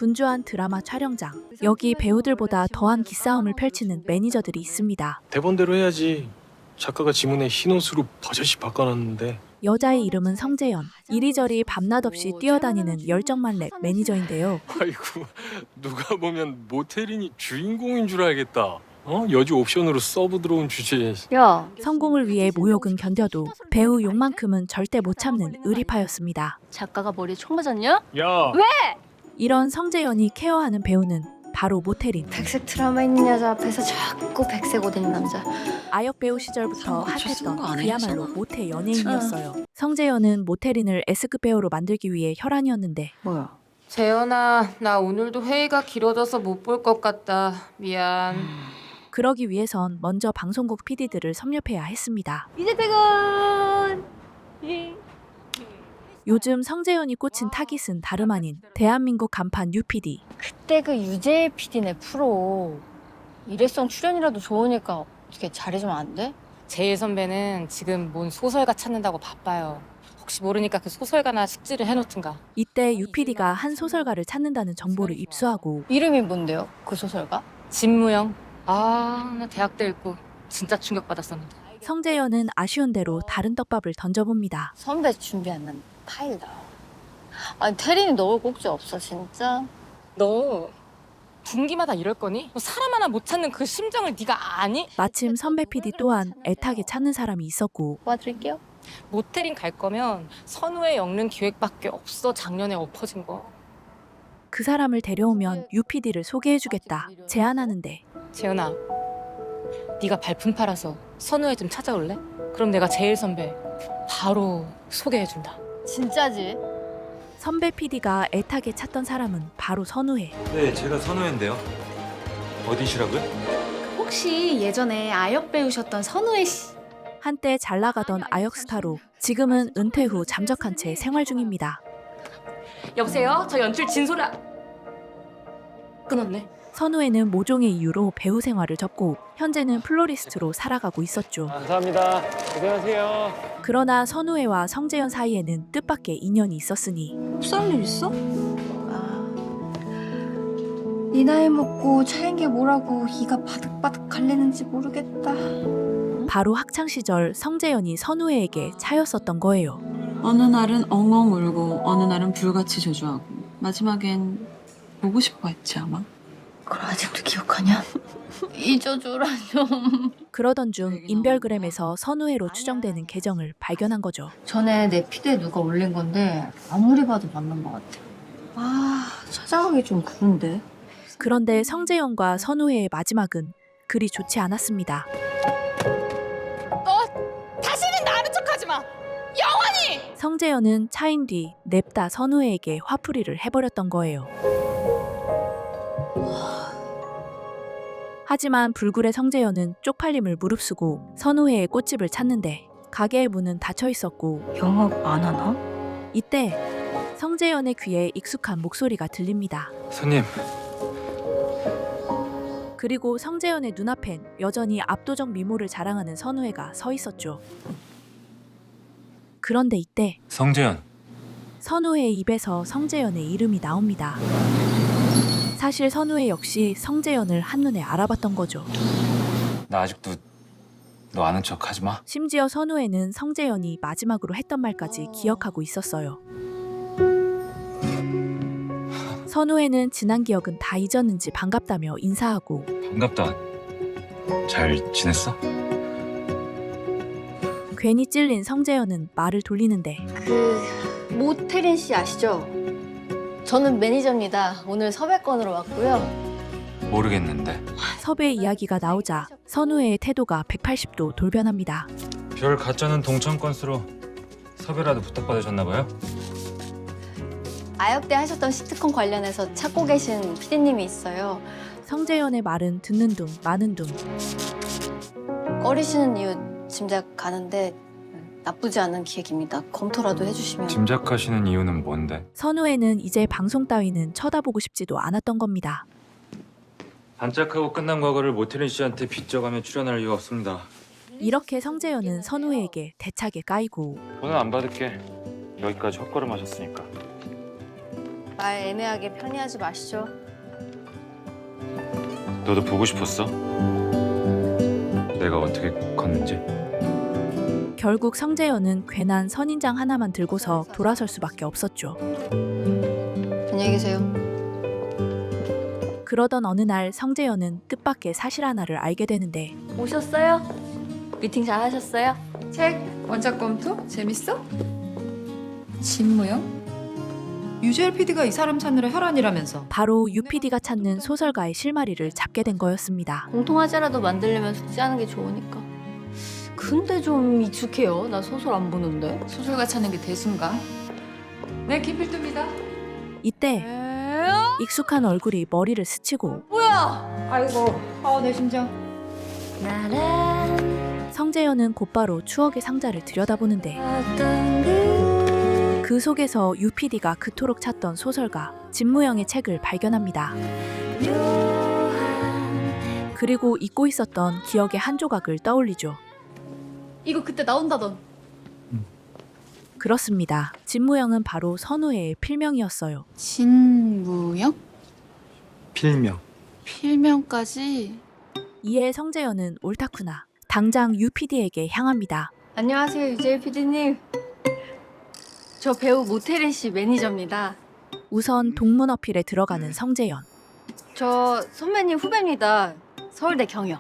분주한 드라마 촬영장. 여기 배우들보다 더한 기싸움을 펼치는 매니저들이 있습니다. 대본대로 해야지. 작가가 지문에 흰 옷으로 버젓이 바꿔놨는데. 여자의 이름은 성재연. 이리저리 밤낮 없이 뛰어다니는 열정만렙 매니저인데요. 아이고, 누가 보면 모태린이 주인공인 줄 알겠다. 여주 옵션으로 서브 들어온 주제에. 야, 성공을 위해 모욕은 견뎌도 배우 욕만큼은 절대 못 참는 의리파였습니다. 작가가 머리에 총 맞았냐? 야! 이런 성재연이 케어하는 배우는 바로 모태린. 백색 트라우마 있는 여자 앞에서 자꾸 백색 옷 입는 남자. 아역 배우 시절부터 핫했던 거 그야말로 아니었잖아. 모태 연예인이었어요. 성재연은 모태린을 S급 배우로 만들기 위해 혈안이었는데 뭐야? 재현아, 나 오늘도 회의가 길어져서 못 볼 것 같다. 미안. 그러기 위해선 먼저 방송국 PD들을 섭렵해야 했습니다. 이제 퇴근. 요즘 성재연이 꽂힌 타깃은 다름 아닌 대한민국 간판 UPD. 그때 그 유재 PD네 프로. 일회성 출연이라도 좋으니까 어떻게 잘해주면 안 돼? 제일 선배는 지금 뭔 소설가 찾는다고 바빠요. 혹시 모르니까 그 소설가나 숙지를 해놓든가. 이때 UPD가 한 소설가를 찾는다는 정보를 입수하고 이름이 뭔데요? 그 소설가? 진무영. 아, 나 대학 때 읽고 진짜 충격받았었는데. 성재연은 아쉬운 대로 다른 떡밥을 던져봅니다. 선배 준비 안 난 파일다. 아니 태린이 넣을 꼭지 없어 진짜? 너 분기마다 이럴 거니? 너 사람 하나 못 찾는 그 심정을 네가 아니? 마침 선배 PD 또한 애타게 찾는 사람이 있었고 도와드릴게요. 모텔인 갈 거면 선우의 영능 기획밖에 없어. 작년에 엎어진 거. 그 사람을 데려오면 UPD를 소개해주겠다 제안하는데 재현아, 네가 발품 팔아서 선우애 좀 찾아올래? 그럼 내가 제일 선배 바로 소개해준다. 진짜지? 선배 PD가 애타게 찾던 사람은 바로 선우애. 네, 제가 선우인데요. 어디시라고요? 혹시 예전에 아역 배우셨던 선우혜 씨? 한때 잘 나가던 아역 스타로 지금은 은퇴 후 잠적한 채 생활 중입니다. 여보세요? 저 연출 진소라. 끊었네. 선우애는 모종의 이유로 배우 생활을 접고 현재는 플로리스트로 살아가고 있었죠. 감사합니다. 고생하세요. 그러나 선우애와 성재연 사이에는 뜻밖의 인연이 있었으니 흡사할 일 있어? 이 나이 먹고 차인 게 뭐라고 이가 바득바득 갈리는지 모르겠다. 바로 학창시절 성재연이 선우애에게 차였었던 거예요. 어느 날은 엉엉 울고 어느 날은 불같이 저주하고 마지막엔 보고 싶어 했지 아마. 그걸 아직도 기억하냐? 잊어줘라 좀. 그러던 중 인별그램에서 선우애로 추정되는 계정을 발견한 거죠. 전에 내 피드에 누가 올린 건데 아무리 봐도 맞는 것 같아. 아 찾아가기 좀 그런데. 그런데 성재연과 선우애의 마지막은 그리 좋지 않았습니다. 다시는 나는 척하지 마. 성재연은 차인 뒤 냅다 선우애에게 화풀이를 해버렸던 거예요. 하지만 불굴의 성재연은 쪽팔림을 무릅쓰고 선우애의 꽃집을 찾는데 가게의 문은 닫혀 있었고 영업 안 하나? 이때 성재연의 귀에 익숙한 목소리가 들립니다. 손님, 그리고 성재연의 눈앞엔 여전히 압도적 미모를 자랑하는 선우애가 서 있었죠. 그런데 이때 성재현. 선우애의 입에서 성재연의 이름이 나옵니다. 사실 선우애 역시 성재연을 한눈에 알아봤던 거죠. 나 아직도 너 아는 척 하지 마. 심지어 선우애는 성재연이 마지막으로 했던 말까지 기억하고 있었어요. 선우애는 지난 기억은 다 잊었는지 반갑다며 인사하고 반갑다. 잘 지냈어? 괜히 찔린 성재연은 말을 돌리는데 그 모태린 씨 아시죠? 저는 매니저입니다. 오늘 섭외건으로 왔고요. 모르겠는데. 섭외 이야기가 나오자 선우애의 태도가 180도 돌변합니다. 별 가짜는 동천 건수로 섭외라도 부탁받으셨나 봐요? 아역대 하셨던 시트콤 관련해서 찾고 계신 PD님이 있어요. 성재연의 말은 듣는 둥 마는 둥. 꺼리시는 이유 짐작 가는데 나쁘지 않은 기획입니다. 검토라도 해주시면. 짐작하시는 이유는 뭔데? 선우애는 이제 방송 따위는 쳐다보고 싶지도 않았던 겁니다. 반짝하고 끝난 과거를 모태린 씨한테 빚져가며 출연할 이유 없습니다. 이렇게 성재연은 선우애에게 대차게 까이고 오늘 안 받을게. 여기까지 헛걸음 하셨으니까. 말 애매하게 편히하지 마시죠. 너도 보고 싶었어? 내가 어떻게 컸는지? 결국 성재현은 괜한 선인장 하나만 들고서 돌아설 수밖에 없었죠. 안녕히 계세요. 그러던 어느 날 성재현은 뜻밖의 사실 하나를 알게 되는데 오셨어요? 미팅 잘 하셨어요? 책 원작 검토 재밌어? 진무영? 유재열 PD가 이 사람 찾느라 혈안이라면서. 바로 UPD가 찾는 소설가의 실마리를 잡게 된 거였습니다. 공통화제라도 만들려면 숙지하는 게 좋으니까. 근데 좀 익숙해요. 나 소설 안 보는데. 소설가 찾는 게 대수인가? 네, 김필두입니다. 이때 익숙한 얼굴이 머리를 스치고 뭐야? 아이고, 내 심장. 성재현은 곧바로 추억의 상자를 들여다보는데 그 속에서 UPD가 그토록 찾던 소설가 진무영의 책을 발견합니다. 그리고 잊고 있었던 기억의 한 조각을 떠올리죠. 이거 그때 나온다던. 그렇습니다. 진무영은 바로 선우회의 필명이었어요. 진무영? 필명. 필명까지? 이에 성재현은 옳다구나. 당장 UPD에게 향합니다. 안녕하세요, 유재일 PD님. 저 배우 모태린 씨 매니저입니다. 우선 동문 어필에 들어가는 성재현. 저 선배님 후배입니다. 서울대 경영.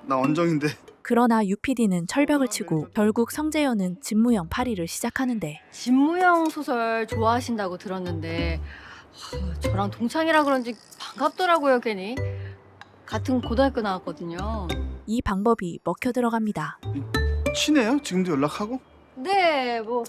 나 원정인데. 그러나 UPD는 철벽을 치고 결국 성재현은 진무영 파리를 시작하는데 진무영 소설 좋아하신다고 들었는데 저랑 동창이라 그런지 반갑더라고요, 괜히. 같은 고등학교 나왔거든요. 이 방법이 먹혀 들어갑니다. 친해요? 지금도 연락하고? 네, 뭐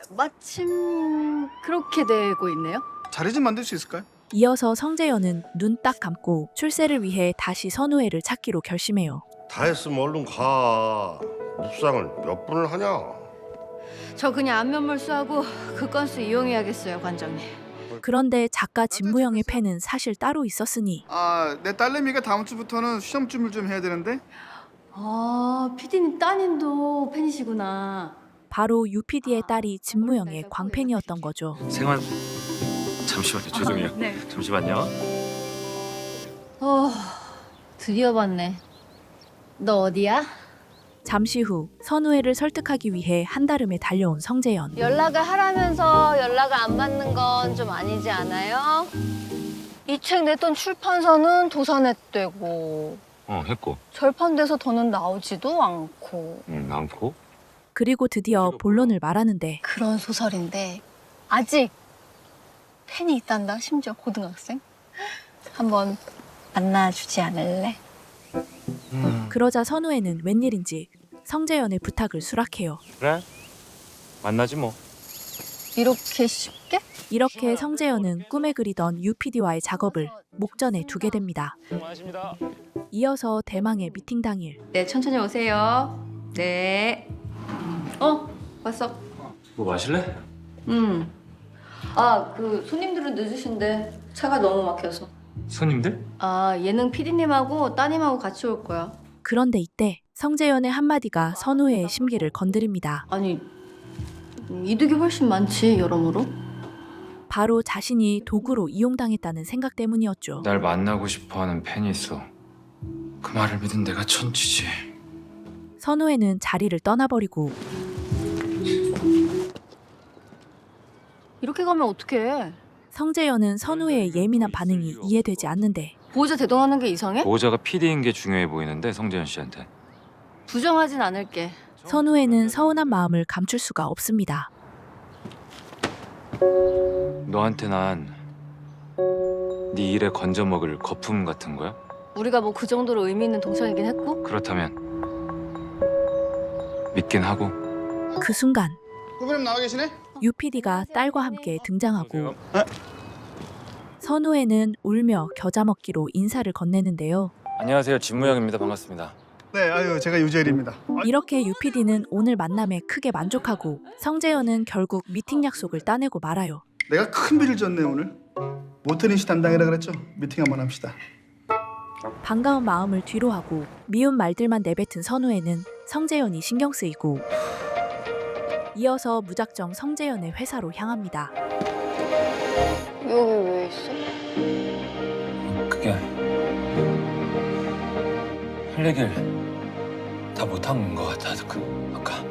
마침 그렇게 되고 있네요. 자리 좀 만들 수 있을까요? 이어서 성재현은 눈 딱 감고 출세를 위해 다시 선우회를 찾기로 결심해요. 다 했으면 얼른 가. 묵상을 몇 분을 하냐? 저 그냥 안면몰수하고 그 건수 이용해야겠어요, 관장님. 그런데 작가 진무영의 팬은 사실 따로 있었으니 내 딸내미가 다음 주부터는 시험 준비를 좀 해야 되는데. 아, PD님 따님도 팬이시구나. 바로 UPD의 딸이 진무영의 광팬이었던 거죠. 생활 잠시만요. 죄송해요. 네. 잠시만요. 드디어 봤네. 너 어디야? 잠시 후 선우회를 설득하기 위해 한달음에 달려온 성재현. 연락을 하라면서 연락을 안 받는 건 좀 아니지 않아요? 이 책 냈던 출판사는 도산했대고 했고. 절판돼서 더는 나오지도 않고. 많고. 그리고 드디어 본론을 말하는데 그런 소설인데 아직 팬이 있단다, 심지어 고등학생? 한번 만나주지 않을래? 그러자 선우회는 웬일인지 성재현의 부탁을 수락해요. 그래? 만나지 뭐. 이렇게 쉽게? 이렇게 성재현은 꿈에 그리던 UPD와의 작업을 목전에 두게 됩니다. 고맙습니다. 이어서 대망의 미팅 당일. 네, 천천히 오세요. 네. 왔어. 뭐 마실래? 그 손님들은 늦으신데 차가 너무 막혀서. 손님들? 예능 PD님하고 따님하고 같이 올 거야. 그런데 이때 성재현의 한마디가 선우회의 심기를 건드립니다. 아니, 이득이 훨씬 많지, 여러모로. 바로 자신이 도구로 이용당했다는 생각 때문이었죠. 날 만나고 싶어하는 팬이 있어. 그 말을 믿은 내가 천지지. 선우회는 자리를 떠나버리고 이렇게 가면 어떡해. 성재현은 선우회의 예민한 반응이 이해되지 않는데 보호자 대동하는 게 이상해? 보호자가 PD인 게 중요해 보이는데 성재현 씨한테. 부정하진 않을게. 선우회는 서운한 마음을 감출 수가 없습니다. 너한테 난 네 일에 건져 먹을 거품 같은 거야? 우리가 뭐 그 정도로 의미 있는 동창이긴 했고. 그렇다면 믿긴 하고. 그 순간 후배님 나와 계시네? UPD가 딸과 함께 등장하고 선우회는 울며 겨자 먹기로 인사를 건네는데요. 안녕하세요. 진무영입니다. 반갑습니다. 네, 제가 유재일입니다. 이렇게 UPD는 오늘 만남에 크게 만족하고 성재현은 결국 미팅 약속을 따내고 말아요. 내가 큰 비를 졌네 오늘. 모태린 씨 담당이라 그랬죠? 미팅 한번 합시다. 반가운 마음을 뒤로하고 미운 말들만 내뱉은 선우회는 성재현이 신경 쓰이고 이어서 무작정 성재현의 회사로 향합니다. 여기 왜 있어? 그게 할 얘기를 다 못한 것 같아. 아까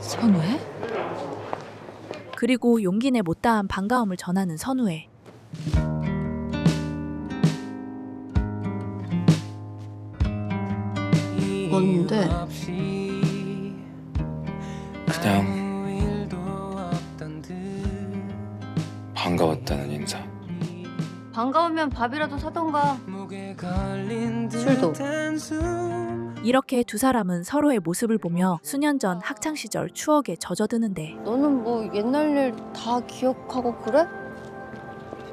선우해? 그리고 용기 내 못다한 반가움을 전하는 선우애. 뭔데? 그냥 반가웠다는 인사. 반가우면 밥이라도 사던가. 술도. 이렇게 두 사람은 서로의 모습을 보며 수년 전 학창 시절 추억에 젖어드는데 너는 뭐 옛날 일 다 기억하고 그래?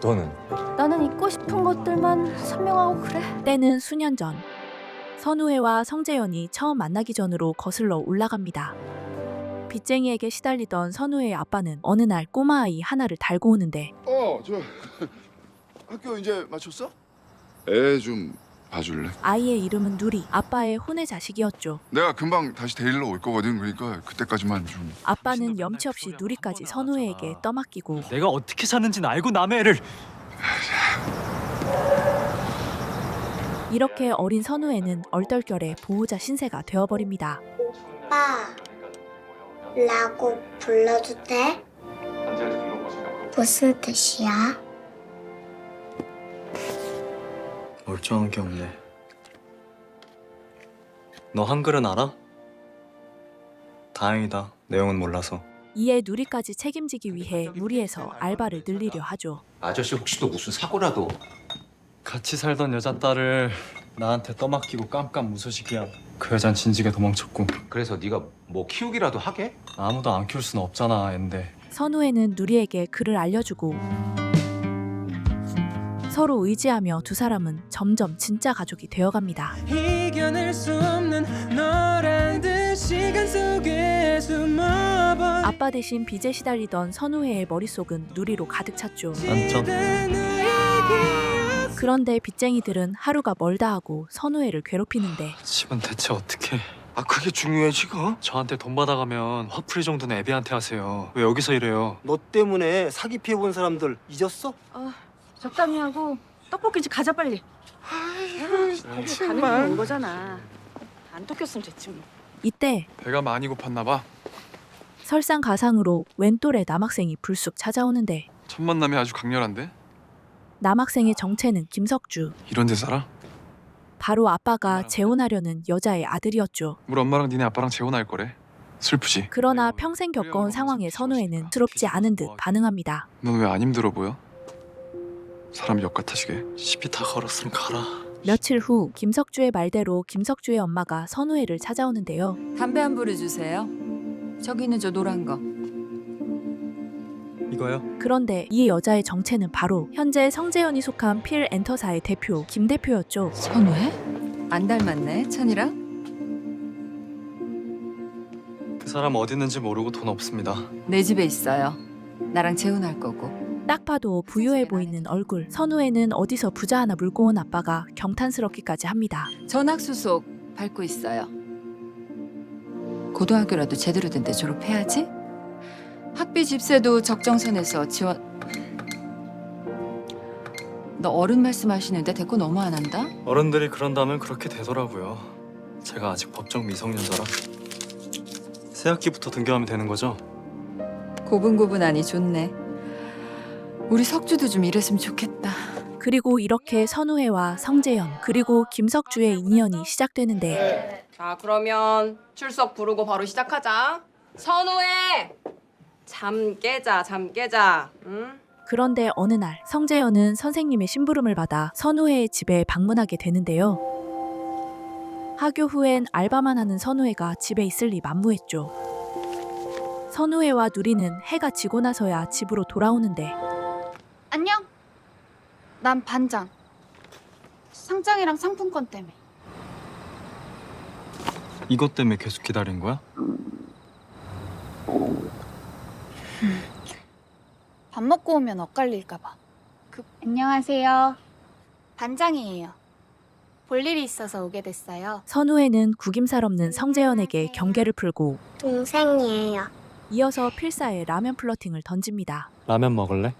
너는? 나는 잊고 싶은 것들만 선명하고 그래. 때는 수년 전. 선우애와 성재연이 처음 만나기 전으로 거슬러 올라갑니다. 빚쟁이에게 시달리던 선우애의 아빠는 어느 날 꼬마아이 하나를 달고 오는데 저 학교 이제 마쳤어? 애 좀 봐줄래? 아이의 이름은 누리, 아빠의 혼의 자식이었죠. 내가 금방 다시 데리러 올 거거든. 그러니까 그때까지만 좀. 아빠는 염치 없이 누리까지 선우애에게 떠맡기고 내가 어떻게 사는지는 알고 남의 애를. 이렇게 어린 선우애는 얼떨결에 보호자 신세가 되어버립니다. 오빠 라고 불러도 돼? 무슨 뜻이야? 멀쩡한 게 없네. 너 한글은 알아? 다행이다. 내용은 몰라서. 이에 누리까지 책임지기 위해 무리해서 알바를 늘리려 하죠. 아저씨 혹시 또 무슨 사고라도? 같이 살던 여자 딸을 나한테 떠맡기고 깜깜 무소식이야. 그 여잔 진지게 도망쳤고. 그래서 네가 뭐 키우기라도 하게? 아무도 안 키울 순 없잖아, 앤데. 선우애는 누리에게 그를 알려주고 서로 의지하며 두 사람은 점점 진짜 가족이 되어갑니다. 이겨낼 수 없는 너란 듯 시간 속에 숨어버. 아빠 대신 빚에 시달리던 선우애의 머릿속은 누리로 가득 찼죠. 안점. 그런데 빚쟁이들은 하루가 멀다 하고 선우애를 괴롭히는데 집은 대체 어떻게? 그게 중요해 지금? 저한테 돈 받아가면 화풀이 정도는 애비한테 하세요. 왜 여기서 이래요? 너 때문에 사기 피해본 사람들 잊었어? 적당히 하고 떡볶이집 가자 빨리. 정말. 온 거잖아. 안 쫓겼으면 됐지 뭐. 이때 배가 많이 고팠나 봐. 설상가상으로 웬 또래 남학생이 불쑥 찾아오는데 첫 만남이 아주 강렬한데? 남학생의 정체는 김석주. 이런 데 살아? 바로 아빠가 재혼하려는 여자의 아들이었죠. 우리 엄마랑 니네 아빠랑 재혼할 거래. 슬프지? 그러나 평생 겪어온 상황에 선우애는 스럽지 않은 듯 반응합니다. 넌 왜 안 힘들어 보여? 사람 역 같아지게. 시비 다 걸었으면 가라. 며칠 후 김석주의 말대로 김석주의 엄마가 선우애를 찾아오는데요. 담배 한 부를 주세요. 저기 있는 저 노란 거. 이거요? 그런데 이 여자의 정체는 바로 현재 성재현이 속한 필 엔터사의 대표 김 대표였죠. 선우해? 안 닮았네, 천이랑? 그 사람 어디 있는지 모르고 돈 없습니다. 내 집에 있어요. 나랑 재혼할 거고. 딱 봐도 부유해 보이는 얼굴. 선우애는 어디서 부자 하나 물고 온 아빠가 경탄스럽기까지 합니다. 전학수속 밟고 있어요. 고등학교라도 제대로 된 데 졸업해야지. 학비 집세도 적정선에서 지원. 너 어른 말씀하시는데 대꾸 너무 안 한다? 어른들이 그런다면 그렇게 되더라고요. 제가 아직 법정 미성년자라. 새 학기부터 등교하면 되는 거죠? 고분고분하니 좋네. 우리 석주도 좀 이랬으면 좋겠다. 그리고 이렇게 선우애와 성재현 그리고 김석주의 인연이 시작되는데 자, 그러면 출석 부르고 바로 시작하자. 선우애! 잠 깨자. 응? 그런데 어느 날 성재현은 선생님의 심부름을 받아 선우애의 집에 방문하게 되는데요. 하교 후엔 알바만 하는 선우애가 집에 있을 리 만무했죠. 선우애와 누리는 해가 지고 나서야 집으로 돌아오는데 안녕. 난 반장. 상장이랑 상품권 때문에. 이것 때문에 계속 기다린 거야? 밥 먹고 오면 엇갈릴까 봐. 안녕하세요. 반장이에요. 볼 일이 있어서 오게 됐어요. 선우회는 구김살 없는 성재현에게 경계를 풀고 동생이에요. 이어서 필사에 라면 플러팅을 던집니다. 라면 먹을래?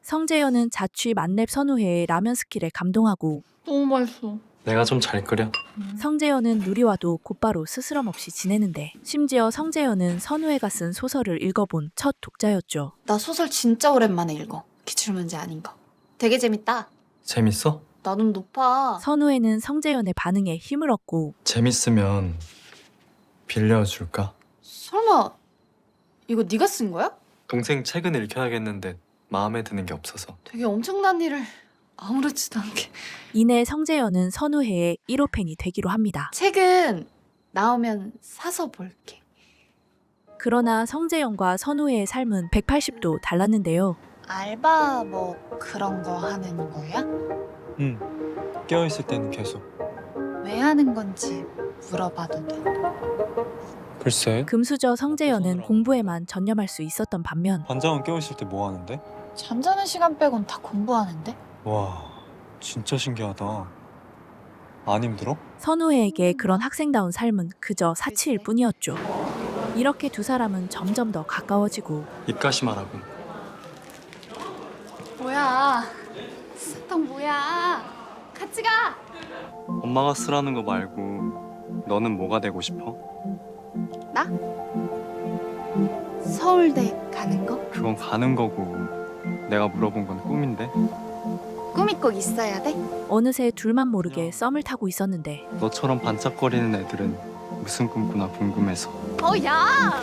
성재현은 자취 만렙 선우회의 라면 스킬에 감동하고 너무 맛있어. 내가 좀 잘 끓여. 성재현은 누리와도 곧바로 스스럼 없이 지내는데 심지어 성재현은 선우회가 쓴 소설을 읽어본 첫 독자였죠. 나 소설 진짜 오랜만에 읽어. 기출문제 아닌 거. 되게 재밌다. 재밌어? 나는 높아. 선우회는 성재현의 반응에 힘을 얻고 재밌으면 빌려줄까? 설마 이거 네가 쓴 거야? 동생 책은 읽혀야겠는데 마음에 드는 게 없어서. 되게 엄청난 일을 아무렇지도 않게. 이내 성재현은 선우회의 1호 팬이 되기로 합니다. 책은 나오면 사서 볼게. 그러나 성재현과 선우회의 삶은 180도 달랐는데요. 알바 뭐 그런 거 하는 거야? 응. 깨어있을 때는 계속. 왜 하는 건지 물어봐도 돼? 글쎄. 금수저 성재현은 공부에만 전념할 수 있었던 반면 반장은 깨어있을 때 뭐 하는데? 잠자는 시간 빼곤 다 공부하는데? 와, 진짜 신기하다. 안 힘들어? 선우회에게 그런 학생다운 삶은 그저 사치일 뿐이었죠. 이렇게 두 사람은 점점 더 가까워지고 입가심하라군. 뭐야? 스탕 뭐야? 같이 가! 엄마가 쓰라는 거 말고 너는 뭐가 되고 싶어? 나? 서울대 가는 거? 그건 가는 거고 내가 물어본 건 꿈인데. 꿈이 꼭 있어야 돼? 어느새 둘만 모르게 썸을 타고 있었는데 너처럼 반짝거리는 애들은 무슨 꿈꾸나 궁금해서. 야!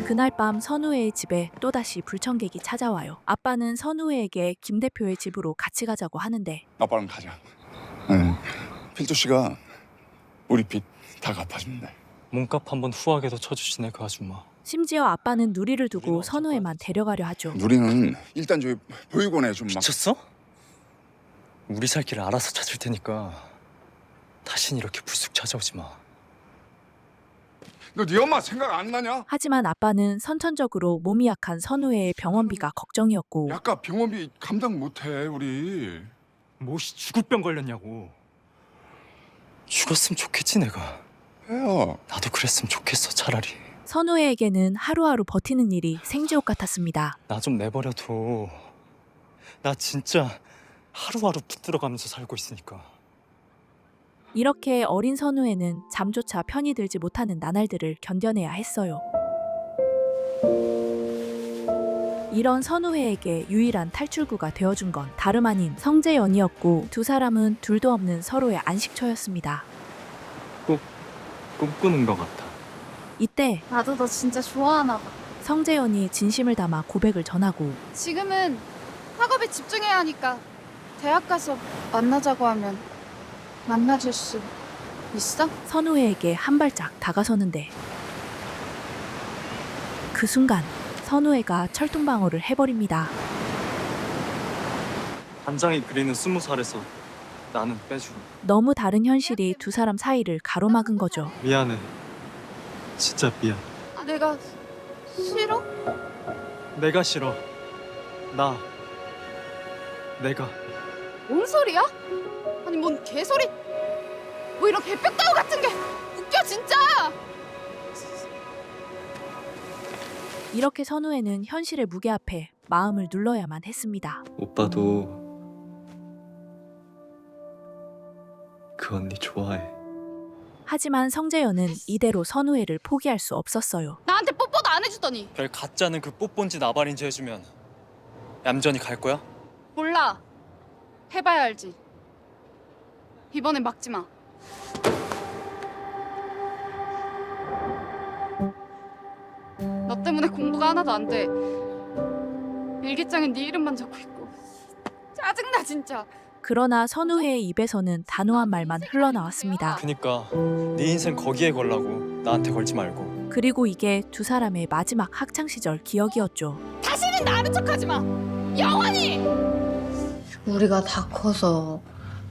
그날 밤 선우회의 집에 또다시 불청객이 찾아와요. 아빠는 선우회에게 김 대표의 집으로 같이 가자고 하는데 아빠랑 가자. 필조 씨가 우리 빚 다 갚아준대. 몸값 한번 후하게도 쳐주시네 그 아줌마. 심지어 아빠는 누리를 두고 선우회만 데려가려 하죠. 누리는 일단 저기 보육원에 좀 막. 미쳤어? 우리 살 길을 알아서 찾을 테니까 다신 이렇게 불쑥 찾아오지 마. 너 네 엄마 생각 안 나냐? 하지만 아빠는 선천적으로 몸이 약한 선우회의 병원비가 걱정이었고 약간 병원비 감당 못해 우리. 뭐시 죽을 병 걸렸냐고. 죽었으면 좋겠지 내가. 해요. 나도 그랬으면 좋겠어 차라리. 선우회에게는 하루하루 버티는 일이 생지옥 같았습니다. 나 좀 내버려둬. 나 진짜 하루하루 붙들어가면서 살고 있으니까. 이렇게 어린 선우회는 잠조차 편히 들지 못하는 나날들을 견뎌내야 했어요. 이런 선우회에게 유일한 탈출구가 되어준 건 다름 아닌 성재연이었고 두 사람은 둘도 없는 서로의 안식처였습니다. 꼭 꿈꾸는 것 같아. 이때 나도 너 진짜 좋아하나 봐. 성재연이 진심을 담아 고백을 전하고 지금은 학업에 집중해야 하니까 대학 가서 만나자고 하면 만나줄 수 있어? 선우회에게 한 발짝 다가서는데 그 순간 선우회가 철통방어를 해버립니다. 반장이 그리는 20살에서 나는 빼주고. 너무 다른 현실이 두 사람 사이를 가로막은 거죠. 미안해. 진짜 미안. 내가 싫어? 내가 싫어. 내가. 뭔 소리야? 아니 뭔 개소리? 뭐 이런 개뼈다구 같은 게 웃겨 진짜! 이렇게 선우회는 현실의 무게 앞에 마음을 눌러야만 했습니다. 오빠도 그 언니 좋아해. 하지만 성재현은 이대로 선우회를 포기할 수 없었어요. 나한테 뽀뽀도 안 해주더니. 별 가짜는 그 뽀뽀인지 나발인지 해주면 얌전히 갈 거야? 몰라. 해봐야 알지. 이번엔 막지 마. 너 때문에 공부가 하나도 안 돼. 일기장엔 네 이름만 적고 있고. 짜증나 진짜. 그러나 선우회의 입에서는 단호한 말만 흘러나왔습니다. 그니까 네 인생 거기에 걸라고. 나한테 걸지 말고. 그리고 이게 두 사람의 마지막 학창시절 기억이었죠. 다시는 나 아는 척하지 마. 영원히. 우리가 다 커서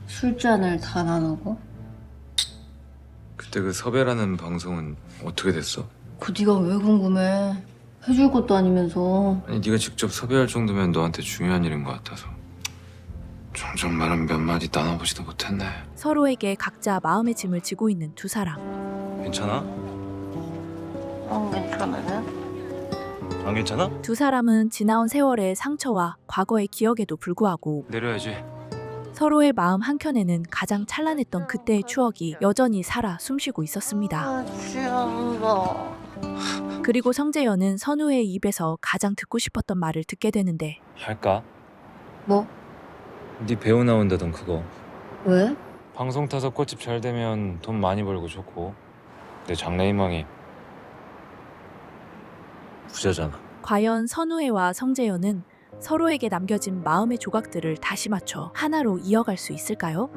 술잔을 다 나누고? 그때 그 섭외라는 방송은 어떻게 됐어? 그 네가 왜 궁금해? 해줄 것도 아니면서. 아니 네가 직접 섭외할 정도면 너한테 중요한 일인 것 같아서. 종종 말은 몇 마디 나눠보지도 못했네. 서로에게 각자 마음의 짐을 지고 있는 두 사람. 괜찮아? 괜찮아요? 안 괜찮아? 두 사람은 지나온 세월의 상처와 과거의 기억에도 불구하고 내려야지. 서로의 마음 한켠에는 가장 찬란했던 그때의 추억이 여전히 살아 숨쉬고 있었습니다. 취한다. 그리고 성재현은 선우의 입에서 가장 듣고 싶었던 말을 듣게 되는데 할까? 뭐? 네 배우 나온다던 그거. 왜? 방송 타서 꽃집 잘 되면 돈 많이 벌고 좋고 내 장래희망이 부자잖아. 과연 선우혜와 성재현은 서로에게 남겨진 마음의 조각들을 다시 맞춰 하나로 이어갈 수 있을까요?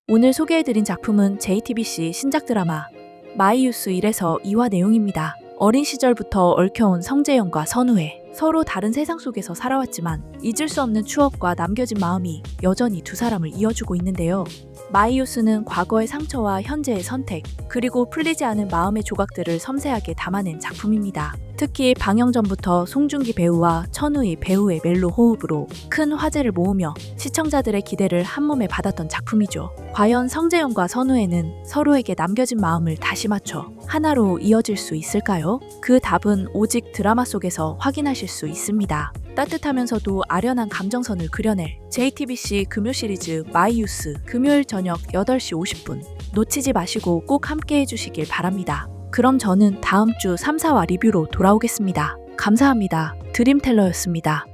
오늘 소개해드린 작품은 JTBC 신작 드라마 마이유스 1에서 2화 내용입니다. 어린 시절부터 얽혀온 성재현과 선우혜, 서로 다른 세상 속에서 살아왔지만 잊을 수 없는 추억과 남겨진 마음이 여전히 두 사람을 이어주고 있는데요. 마이유스는 과거의 상처와 현재의 선택, 그리고 풀리지 않은 마음의 조각들을 섬세하게 담아낸 작품입니다. 특히 방영 전부터 송중기 배우와 천우희 배우의 멜로 호흡으로 큰 화제를 모으며 시청자들의 기대를 한몸에 받았던 작품이죠. 과연 성재현과 선우혜는 서로에게 남겨진 마음을 다시 맞춰 하나로 이어질 수 있을까요? 그 답은 오직 드라마 속에서 확인하실 수 있습니다. 따뜻하면서도 아련한 감정선을 그려낼 JTBC 금요 시리즈 마이유스, 금요일 저녁 8시 50분 놓치지 마시고 꼭 함께 해주시길 바랍니다. 그럼 저는 다음 주 3, 4화 리뷰로 돌아오겠습니다. 감사합니다. 드림텔러였습니다.